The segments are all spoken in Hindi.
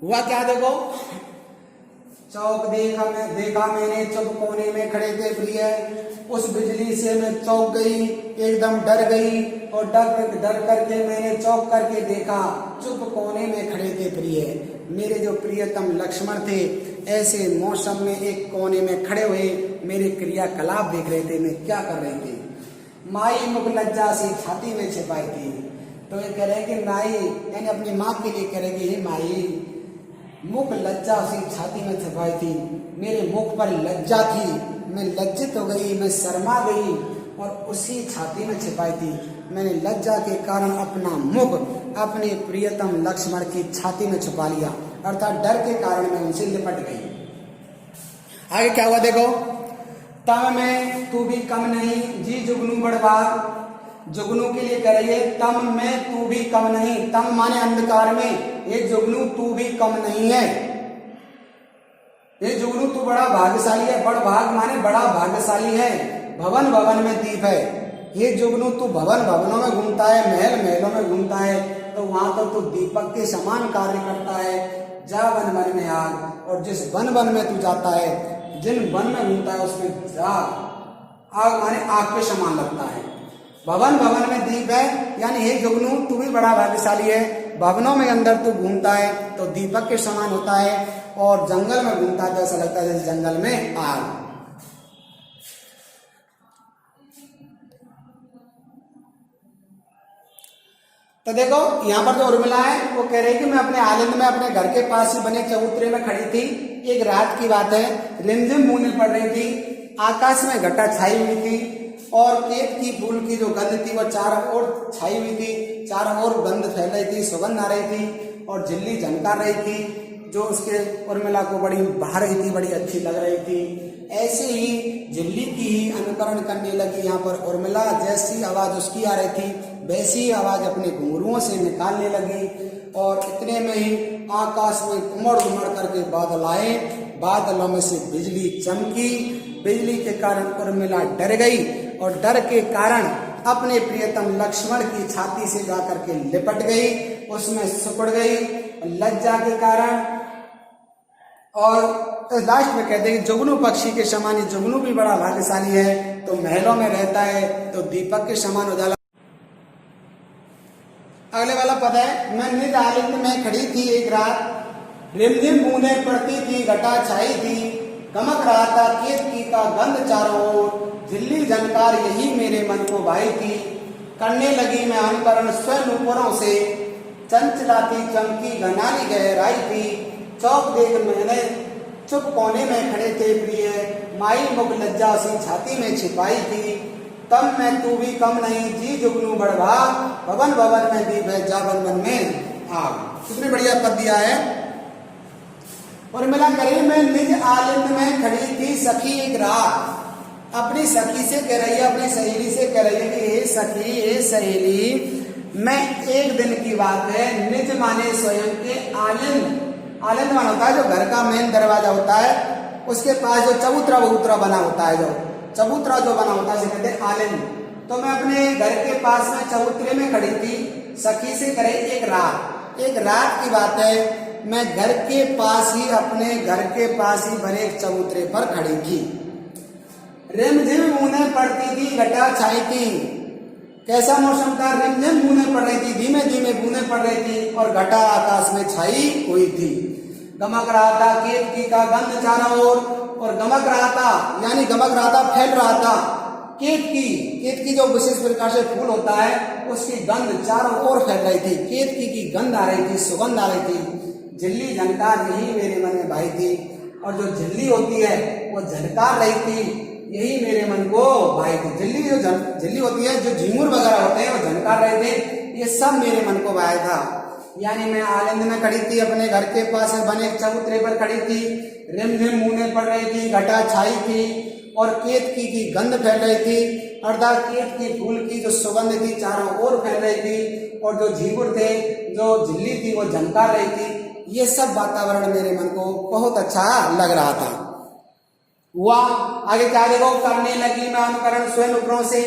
हुआ क्या देखो, चौक देखा मैंने, चुप कोने में खड़े थे प्रिय। उस बिजली से मैं चौंक गई, एकदम डर गई, और डर करके मैंने चौंक करके देखा, चुप कोने में खड़े थे प्रिय। मेरे जो प्रियतम लक्ष्मण थे ऐसे मौसम में एक कोने में खड़े हुए मेरे क्रियाकलाप देख रहे थे, मैं क्या कर रही थी। माई मुख लज्जा से छाती में छिपाई थी। तो ये कह रहे कि माई यानी अपनी माँ के लिए कह रहे कि हे माई, मुख लज्जा सी छाती में छिपाई थी, मेरे मुख पर लज्जा थी, मैं लज्जित हो गई, मैं शर्मा गई और उसी छाती में छिपाई थी। मैंने लज्जा के कारण अपना मुख अपने प्रियतम लक्ष्मण की छाती में छुपा लिया, अर्थात डर के कारण मैं उनसे लिपट गई। आगे क्या हुआ देखो, तम में तू भी कम नहीं जी जुगनू बड़भाग। जुगनू के लिए कह रही है तम में तू भी कम नहीं, तम माने अंधकार में, ये जुगनू तू भी कम नहीं है। ये जुगनू तू बड़ा भाग्यशाली है, बड़ भाग माने बड़ा भाग्यशाली है। भवन भवन में दीप है, ये जुगनू तू भवन भवनों में घूमता है, महल महलों में घूमता है, तो वहां तो तू दीपक के समान कार्य करता है। जा वन वन में आग, और जिस वन वन में तू जाता है, जिन वन में घूमता है उसमें जा, आग माने आग के समान लगता है। भवन भवन में दीप है, यानी हे जुगनू तू भी बड़ा भाग्यशाली है। भवनों में अंदर तू घूमता है तो दीपक के समान होता है, और जंगल में घूमता है तो ऐसा लगता है जैसे जंगल में आग। तो देखो यहाँ पर जो उर्मिला है वो कह रही है कि मैं अपने आलिंद में अपने घर के पास ही बने चबूतरे में खड़ी थी। एक रात की बात है, रिमझिम बूंदें पड़ रही थी, आकाश में घटा छाई हुई थी, और केत की फूल की जो गंध थी वो चारों ओर छाई हुई थी, चारों ओर गंध फैल रही थी, सुगंध आ रही थी, और झिल्ली झनकार रही थी जो उसके उर्मिला को बड़ी भा रही थी, बड़ी अच्छी लग रही थी। ऐसे ही झिल्ली की ही अनुकरण करने लगी यहाँ पर उर्मिला, जैसी आवाज उसकी आ रही थी वैसी आवाज अपने घुंघरुओं से निकालने लगी। और इतने में ही आकाश में उमड़ उमड़ करके बादल आए, बादलों में से बिजली चमकी, बिजली के कारण उर्मिला डर गई, और डर के कारण अपने प्रियतम लक्ष्मण की छाती से जाकर के लिपट गई, उसमें सिकुड़ गई लज्जा के कारण। और लास्ट में कहते हैं कि जुगनू पक्षी के समान, जुगनू भी बड़ा भाग्यशाली है, तो महलों में रहता है तो दीपक के समान उजाला। अगले वाला पद है, मैं निज आलिंद में खड़ी थी एक रात, रिमझिम बूंदें पड़ती थी, घटा छाई थी, गमक रहा था केतकी का गंध चारों ओर, झिल्ली झनकार यही मेरे मन को भाई थी। करने लगी मैं अनुकरण स्वयं ऊपरों से, चंचलाती चमकी घनाली गहराई थी, चौक देख मैंने चुप कोने में खड़े थे प्रिय, माई मुख लज्जा सी छाती में छिपाई थी। तब मैं तू भी कम नहीं जी जुगनू बड़भाग, भवन भवन में दीप है जा वन वन में आग। कितनी बढ़िया पद दिया है। और मिला करे मैं निज आलिंद में खड़ी थी सखी एक रात, अपनी सखी से कह रही है, अपनी सहेली से कह रही है कि हे सखी हे सहेली, मैं एक दिन की बात है, निज माने स्वयं के आलिंद, आलिंद मान होता है जो घर का मेन दरवाजा होता है उसके पास जो चबूतरा वबूतरा बना होता है, जो चबूतरा जो बना होता है उसे कहते हैं आलिंद। तो मैं अपने घर के पास में चबूतरे में खड़ी थी, सखी से करे एक रात की बात है, मैं घर के पास ही, अपने घर के पास ही बने एक चबूतरे पर खड़ी थी। रिमझिम बूंदें पड़ती थी, घटा छाई थी। कैसा मौसम था, रिमझिम बूंदें पड़ रही थी, धीमे धीमे बूंदें पड़ रही थी, और घटा आकाश में छाई हुई थी। गमक रहा था केतकी का गंध चारों ओर, और गमक रहा था यानी गमक रहा था, फैल रहा था केतकी जो विशेष प्रकार से फूल होता है उसकी गंध चारों ओर फैल रही थी, केतकी की गंध आ रही थी, सुगंध आ रही थी। झिल्ली झनकार यही मेरे मन में भाई थी, और जो झिल्ली होती है वो झनकार रही थी, यही मेरे मन को भाई थी। झिल्ली होती है, जो झिंगुर वगैरह होते हैं वो झनकार रहे थे, ये सब मेरे मन को भाया था। यानी मैं आलिंद में खड़ी थी, अपने घर के पास बने एक चबूतरे पर खड़ी थी, रिमझिम बूंदें पड़ रही थी, घटा छाई थी, और केतकी की गंध फैल रही थी, अर्थात केतकी फूल की जो सुगंध थी चारों ओर फैल रही थी, और जो झींगुर थे, जो झिल्ली थी वो झनकार रही थी। ये सब वातावरण मेरे मन को बहुत अच्छा लग रहा था। हुआ आगे क्या देखो, करने लगी मैं अनुकरण स्वयं ऊपरों से,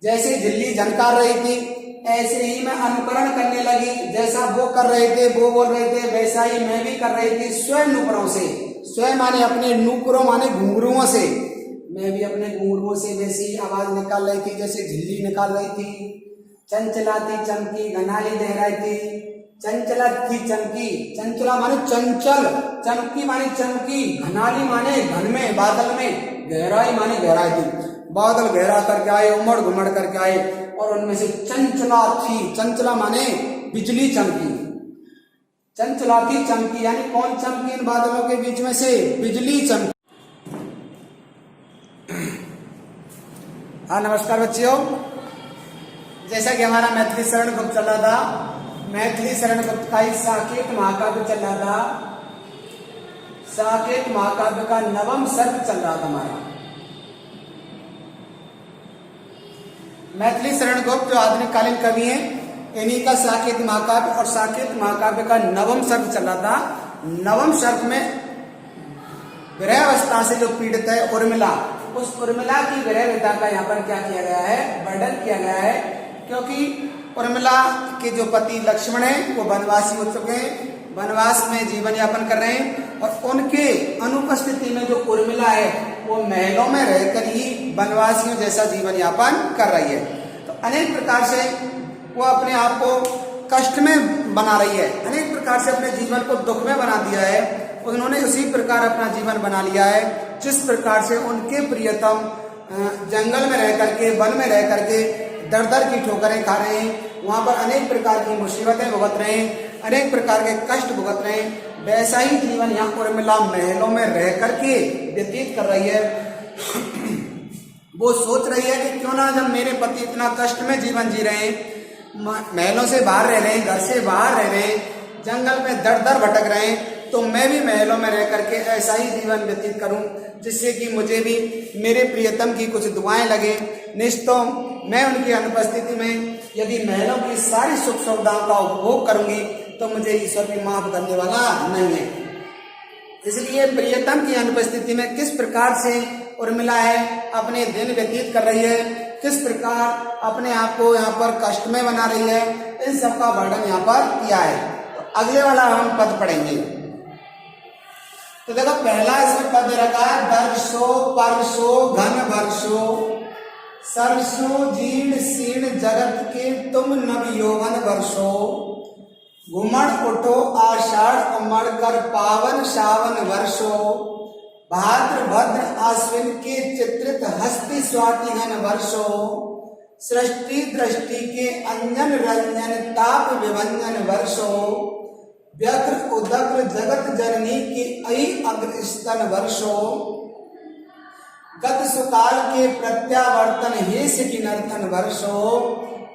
जैसे झिल्ली झनकार रही थी ऐसे ही मैं अनुकरण करने लगी, जैसा वो कर रहे थे, वो बोल रहे थे, वैसा ही मैं भी कर रही थी स्वयं नुपुरों से। स्वयं माने अपने नुपुरों माने घुंघरुओं से, मैं भी अपने घुंघरुओं से वैसी आवाज निकाल रही थी जैसे झिल्ली निकाल रही थी। चंचला थी चमकी घनाली लहराई थी, चंचला थी चमकी, चंचला माने चंचल, चमकी माने चमकी, घनाली माने घन में बादल में, गहराई माने गहराई थी। बादल गहरा करके आए, उमड़ घुमड़ करके आए, और उनमें से चंचला थी, चंचला माने बिजली चमकी, चंचला थी चमकी, यानी कौन चमकी इन बादलों के बीच में से? बिजली चमकी। हाँ नमस्कार बच्चियों, जैसा कि हमारा मैथिली शरण गुप्त चल रहा था, मैथिली शरण गुप्त का ही साकेत महाकाव्य चल रहा था। साकेत महाकाव्य का नवम सर्ग चल रहा था हमारा। मैथिली शरण गुप्त जो आधुनिक कालीन कवि हैं, इन्हीं का साकेत महाकाव्य और साकेत महाकाव्य का नवम सर्ग चल रहा था। नवम सर्ग में विरहावस्था से जो पीड़ित है उर्मिला, उस उर्मिला की विरहव्यथा का यहाँ पर क्या किया गया है? वर्णन किया गया है, क्योंकि उर्मिला के जो पति लक्ष्मण है वो वनवासी हो चुके हैं, वनवास में जीवन यापन कर रहे हैं, और उनके अनुपस्थिति में जो उर्मिला है वो महलों में रहकर ही वनवासियों जैसा जीवन यापन कर रही है। तो अनेक प्रकार से वो अपने आप को कष्ट में बना रही है, अनेक प्रकार से अपने जीवन को दुख में बना दिया है। उन्होंने उसी प्रकार अपना जीवन बना लिया है जिस प्रकार से उनके प्रियतम जंगल में रह करके, वन में रह करके दर दर की ठोकरें खा रहे हैं, वहां पर अनेक प्रकार की मुसीबतें भुगत रहे हैं, अनेक प्रकार के कष्ट भुगत रहे हैं। वैसा ही जीवन यहाँ उर्मिला महलों में रह करके व्यतीत कर रही है। वो सोच रही है कि क्यों ना, जब मेरे पति इतना कष्ट में जीवन जी रहे हैं, महलों से बाहर रह रहे हैं, घर से बाहर रह रहे हैं, जंगल में दर दर भटक रहे हैं, तो मैं भी महलों में रह करके ऐसा ही जीवन व्यतीत करूं जिससे कि मुझे भी मेरे प्रियतम की कुछ दुआएं लगे। निश्चित मैं उनकी अनुपस्थिति में यदि महलों की सारी सुख सुविधाओं का उपभोग करूंगी तो मुझे ईश्वर भी माफ करने वाला नहीं है। इसलिए प्रियतम की अनुपस्थिति में किस प्रकार से उर्मिला है अपने दिन व्यतीत कर रही है, किस प्रकार अपने आप को यहाँ पर कष्ट में बना रही है, इन सब का वर्णन यहाँ पर किया है। तो अगले वाला हम पद पढ़ेंगे। तो देखो पहला इसमें पद रखा है, दर्शो परशो घन वर्षो, सरसो जीर्ण शीर्ण जगत के तुम नव यौवन वर्षो, घुमड़ उठो आषाढ़ उमड़ कर पावन सावन वर्षो, भाद्र भद्र आश्विन के चित्रित हस्ति स्वाति घन वर्षो, सृष्टि दृष्टि के अंजन रंजन ताप विभंजन वर्षो, व्यग्र उदग्र जगत जननी के अई अग्र स्तन वर्षो, गत सुकाल के प्रत्यावर्तन हेस की नर्तन वर्षो,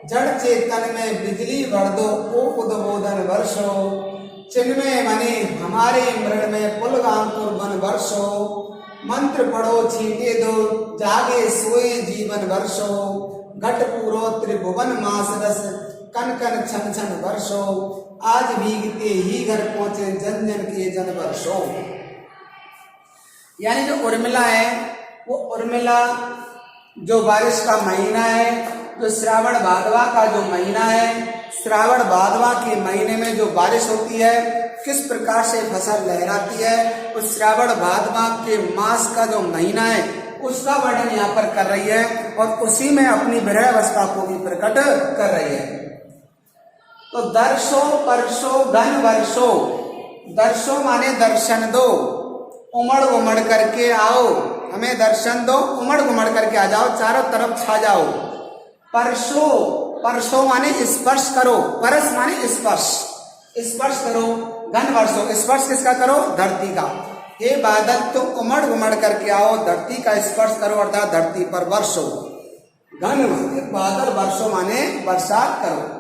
जड़ चेतन में बिजली वर्दो ओ उद्बोधन वर्षो, चिन्मय मने हमारे मृण में पुलगांकुर वन वर्षो, मंत्र पढ़ो छीटे दो जागे सोए जीवन वर्षो, घट पूरो त्रिभुवन मास रस कन कन छन छन वर्षो, आज भीगते ही घर पहुंचे जन जन के जन वर्षो। यानी जो उर्मिला है वो उर्मिला जो बारिश का महीना है, जो श्रावण भादवा का जो महीना है, श्रावण भादवा के महीने में जो बारिश होती है, किस प्रकार से फसल लहराती है, उस श्रावण भादवा के मास का जो महीना है उसका वर्णन यहाँ पर कर रही है, और उसी में अपनी विरहावस्था को भी प्रकट कर रही है। तो दर्शो परशो घन वर्षो, दर्शो माने दर्शन दो, उमड़ उमड़ करके आओ, हमें दर्शन दो, उमड़ उमड़ करके आ जाओ, चारों तरफ छा जाओ। परशो, परशो माने स्पर्श करो, परस माने स्पर्श, स्पर्श करो। घन वर्षो, स्पर्श किसका करो? धरती का। हे बादल तुम उमड़ उमड़ करके आओ, धरती का स्पर्श करो, अर्थात धरती पर वर्षो। घन बादल, वर्षो माने बरसात करो।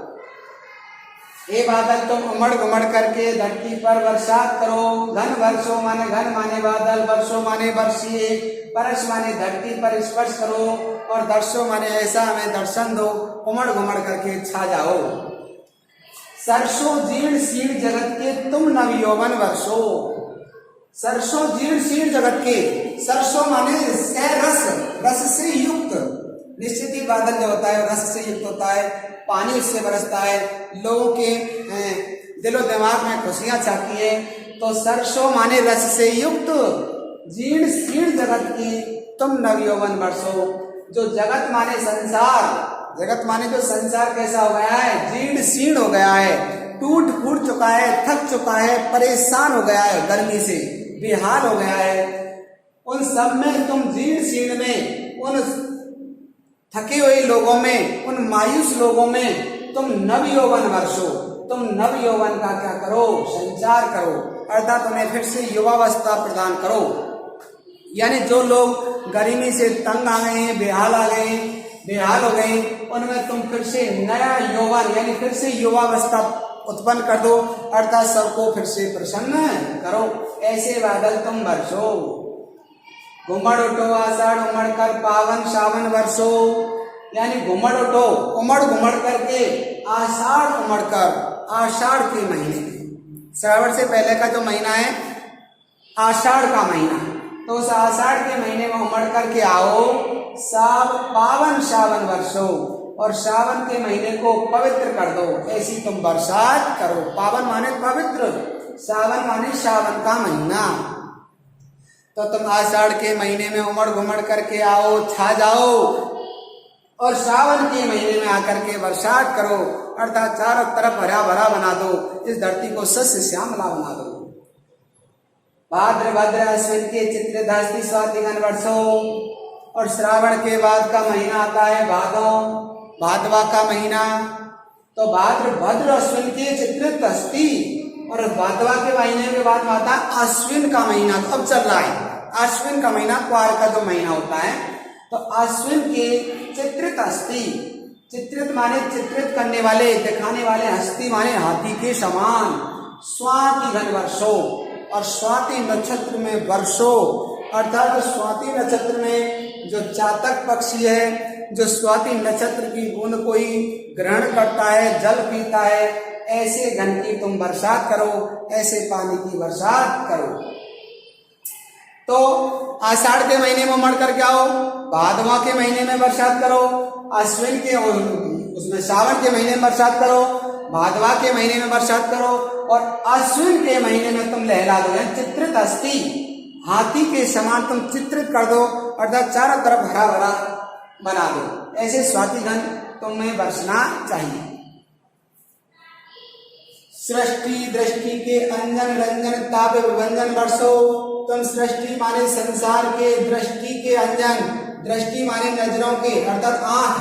हे बादल तुम उमड़ उमड़ करके धरती पर बरसात करो। घन वर्षो माने घन माने बादल, वर्षो माने वर्षीय, परस माने धरती पर स्पर्श करो, और दर्शो माने ऐसा हमें दर्शन दो, उमड़ उमड़ करके छा जाओ। सरसों जीर्ण शीर्ण जगत के तुम नव यौवन वर्षो, सरसों जीर्ण शीर्ण जगत के, सरसों माने रस, रस से युक्त, निश्चित ही बादल जो होता है रस से युक्त होता है, पानी उससे बरसता है, लोगों के दिलो दिमाग में खुशियां छाती है। तो सरसों माने रस से युक्त, जीर्ण शीर्ण जगत की तुम नवयौवन बरसो। जो जगत माने संसार, जगत माने जो संसार कैसा हो गया है, जीर्ण शीर्ण हो गया है, टूट फूट चुका है, थक चुका है, परेशान हो गया है, गर्मी से बेहाल हो गया है, उन सब में तुम जीर्ण शीर्ण में, उन थके हुए लोगों में, उन मायूस लोगों में तुम नवयौवन वर्षो। तुम नवयौवन का क्या करो, संचार करो, अर्थात उन्हें फिर से युवावस्था प्रदान करो। यानी जो लोग गर्मी से तंग आ गए हैं, बेहाल आ गए, बेहाल हो गए, उनमें तुम फिर से नया यौवन यानी फिर से युवावस्था उत्पन्न कर दो, अर्थात सबको फिर से प्रसन्न करो। ऐसे बादल तुम बरसो। घुमड़ उठो आषाढ़ उमड़ कर पावन सावन वर्षो। यानी घुमड़ उठो, उमड़ घुमड़ करके, आषाढ़ उमड़ कर, आषाढ़ के महीने में, श्रावण से पहले का जो महीना है आषाढ़ का महीना, तो उस आषाढ़ के महीने में उमड़ करके आओ, पावन सावन वर्षो, और सावन के महीने को पवित्र कर दो। ऐसी तुम बरसात करो। पावन माने पवित्र, सावन माने सावन का महीना। तो तुम आषाढ़ के महीने में उमड़ घुमड़ करके आओ, छा जाओ, और सावन के महीने में आकर के बरसात करो, अर्थात चारों तरफ हरा भरा बना दो, इस धरती को सस्य श्यामला बना दो। भाद्र भद्र अश्विन के चित्र धस्ती स्वातिगन वर्षो, और श्रावण के बाद का महीना आता है भादो, भादवा का महीना। तो भाद्र भद्र अश्विन के चित्रित हस्ती, और भादवा के महीने के बाद आता है अश्विन का महीना। तो अब चल रहा है अश्विन का महीना, क्वार का जो महीना होता है, तो अश्विन के चित्रित हस्ती, चित्रित माने चित्रित करने वाले, दिखाने वाले, हस्ती माने हाथी के समान, स्वाति घन वर्षो, और स्वाति नक्षत्र में वर्षो, अर्थात स्वाति नक्षत्र में जो चातक पक्षी है, जो स्वाति नक्षत्र की बूंद को ही ग्रहण करता है, जल पीता है, ऐसे घन की तुम बरसात करो, ऐसे पानी की बरसात करो। तो आषाढ़ के महीने में उमड़ करके आओ, भादवा के महीने में बरसात करो, अश्विन के उसमें सावन के महीने में बरसात करो, भादवा के महीने में बरसात करो, और अश्विन के महीने में तुम लहला दो। यानी चित्रित हस्ती हाथी के समान तुम चित्रित कर दो, अर्थात चारों तरफ हरा भरा बना दो। ऐसे स्वातिगन तुम्हें बरसना चाहिए। सृष्टि दृष्टि के अंजन रंजन ताप विभंजन वर्षो। तुम सृष्टि माने संसार के, दृष्टि के अंजन, दृष्टि माने नजरों के, अर्थात आंख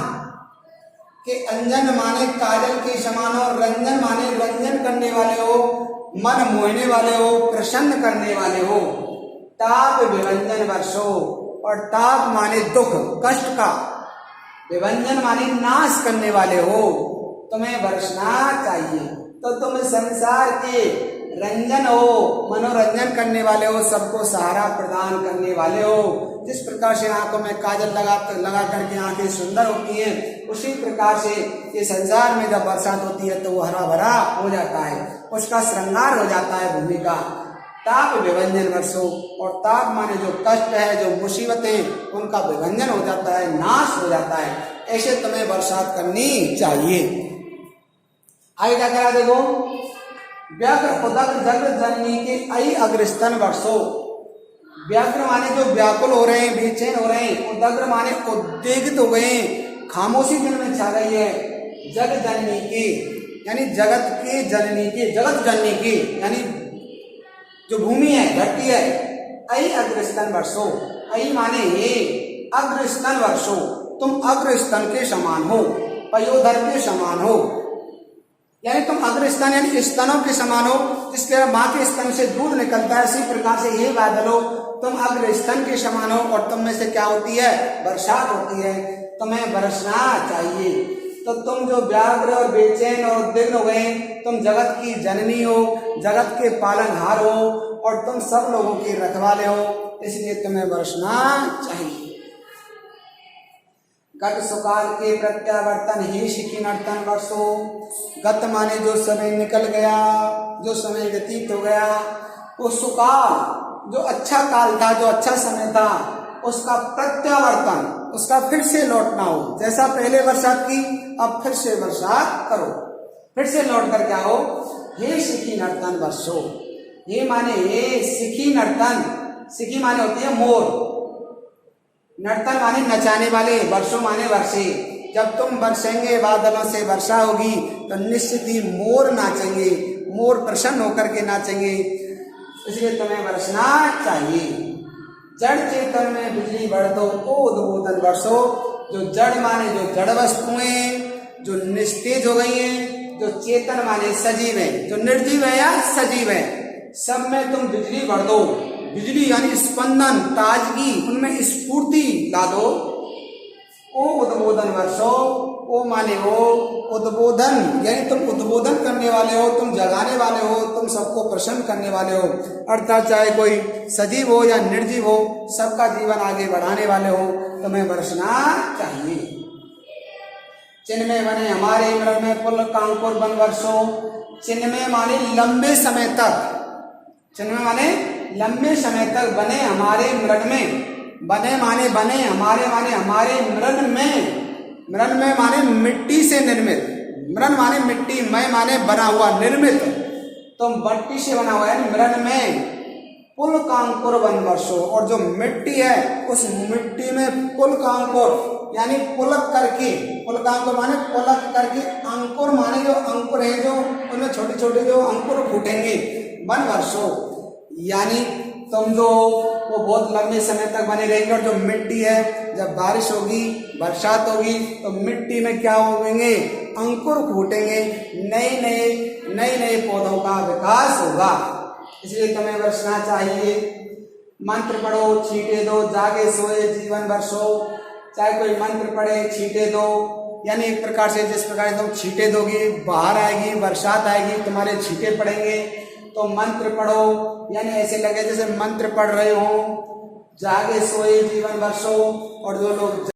के, अंजन माने काजल के समान हो, रंजन माने रंजन करने वाले हो, मन मोहने वाले हो, प्रसन्न करने वाले हो। ताप विभंजन वर्षो, और ताप माने दुख कष्ट का, विभंजन माने नाश करने वाले हो, तुम्हें बरसना चाहिए। तो तुम संसार के रंजन हो, मनोरंजन करने वाले हो, सबको सहारा प्रदान करने वाले हो। जिस प्रकार से आंखों में काजल लगा करके आंखें सुंदर होती हैं, उसी प्रकार से ये संसार में जब बरसात होती है तो वो हरा भरा हो जाता है, उसका श्रृंगार हो जाता है भूमि का। ताप विभंजन वर्षो, और ताप माने जो कष्ट है, जो मुसीबतें, उनका विभंजन हो जाता है, नाश हो जाता है। ऐसे तुम्हें बरसात करनी चाहिए। आगे क्या करा देखो, व्याघ्र उदक जग्र जननी के अई अग्रस्तन वर्षो। व्याघ्र माने जो व्याकुल हो रहे हैं, बेचैन हो रहे हैं, उदग्र माने उद्वेगित हो गए, खामोशी दिल में छा गई है। जग जननी के यानी जगत के जननी के, जगत जननी के यानी जो भूमि है, धरती है। अई अग्रस्तन वर्षो, अई माने हे, अग्रस्तन वर्षो, तुम अग्रस्तन के समान हो, पयोधर के समान हो। यानी तुम अग्रस्तन यानी स्तनों के समान हो, जिसके माँ के स्तन से दूध निकलता है, इसी प्रकार से ये बादल हो, तुम अग्रस्तन के समान हो, और तुम में से क्या होती है, वर्षात होती है, तुम्हें बरसना चाहिए। तो तुम जो व्याग्र और बेचैन और उद्विग्न हो गए, तुम जगत की जननी हो, जगत के पालनहार हो, और तुम सब लोगों के रखवाले हो, इसलिए तुम्हें बरसना चाहिए। गत सुकाल के प्रत्यावर्तन ही शिखी नर्तन वर्षो। गत माने जो समय निकल गया, जो समय व्यतीत हो गया, वो सुकाल जो अच्छा काल था, जो अच्छा समय था, उसका प्रत्यावर्तन उसका फिर से लौटना हो, जैसा पहले बरसात की अब फिर से बरसात करो, फिर से लौट कर क्या हो, हे सिखी नर्तन वर्षो। ये माने हे सिखी नर्तन, सिखी माने होती है मोर, नर्तन माने नचाने वाले, वर्षों माने वर्षे। जब तुम बरसेंगे बादलों से वर्षा होगी तो निश्चित ही मोर नाचेंगे, मोर प्रसन्न होकर के नाचेंगे, इसलिए तुम्हें बरसना चाहिए। जड़ चेतन में बिजली बढ़ दो ओ उद्बोधन वर्षो। जो जड़ माने जो जड़ वस्तुएं जो निस्तेज हो गई हैं, जो चेतन माने सजीव है, जो निर्जीव है या सजीव है, सब में तुम बिजली भर दो। बिजली यानी स्पंदन, ताजगी, उनमें स्फूर्ति ला दो। ओ उद्बोधन वर्षो, ओ माने हो उद्बोधन, यानी तुम उद्बोधन करने वाले हो, तुम जगाने वाले हो, तुम सबको प्रसन्न करने वाले हो। अर्थात चाहे कोई सजीव हो या निर्जीव हो, सबका जीवन आगे बढ़ाने वाले हो, तुम्हें बरसना चाहिए। चिन्ह में बने हमारे मृग में पुल कांकुर बन वर्षो। चिन्ह में माने लंबे समय तक, चिन्ह में माने लंबे समय तक बने हमारे मृग में, बने माने बने, हमारे माने हमारे मृग में, मृग में माने मिट्टी से निर्मित, मृग माने मिट्टी, मैं माने बना हुआ, निर्मित तो मट्टी से बना हुआ है मृग में। पुल कांकुर वन वर्षो, और जो मिट्टी है उस मिट्टी में पुल कांकुर यानी पुलक करके, पुल कांकुर माने पुलक करके, अंकुर माने जो अंकुर है, जो उनमें छोटे छोटे जो अंकुर फूटेंगे, वन वर्षो यानी तुम जो वो बहुत लंबे समय तक बने रहेंगे। और जो मिट्टी है, जब बारिश होगी, बरसात होगी तो मिट्टी में क्या होंगे, अंकुर फूटेंगे, नए नए पौधों का विकास होगा, इसलिए तुम्हें बरसना चाहिए। मंत्र पढ़ो छींटे दो, जागे सोए जीवन बरसो। चाहे कोई मंत्र पढ़े छींटे दो, यानी एक प्रकार से जिस प्रकार से तुम छींटे दोगे, बाहर आएगी, बरसात आएगी, तुम्हारे छींटे पड़ेंगे, तो मंत्र पढ़ो, यानी ऐसे लगे जैसे मंत्र पढ़ रहे हो। जागे सोए जीवन बरसो, और जो लोग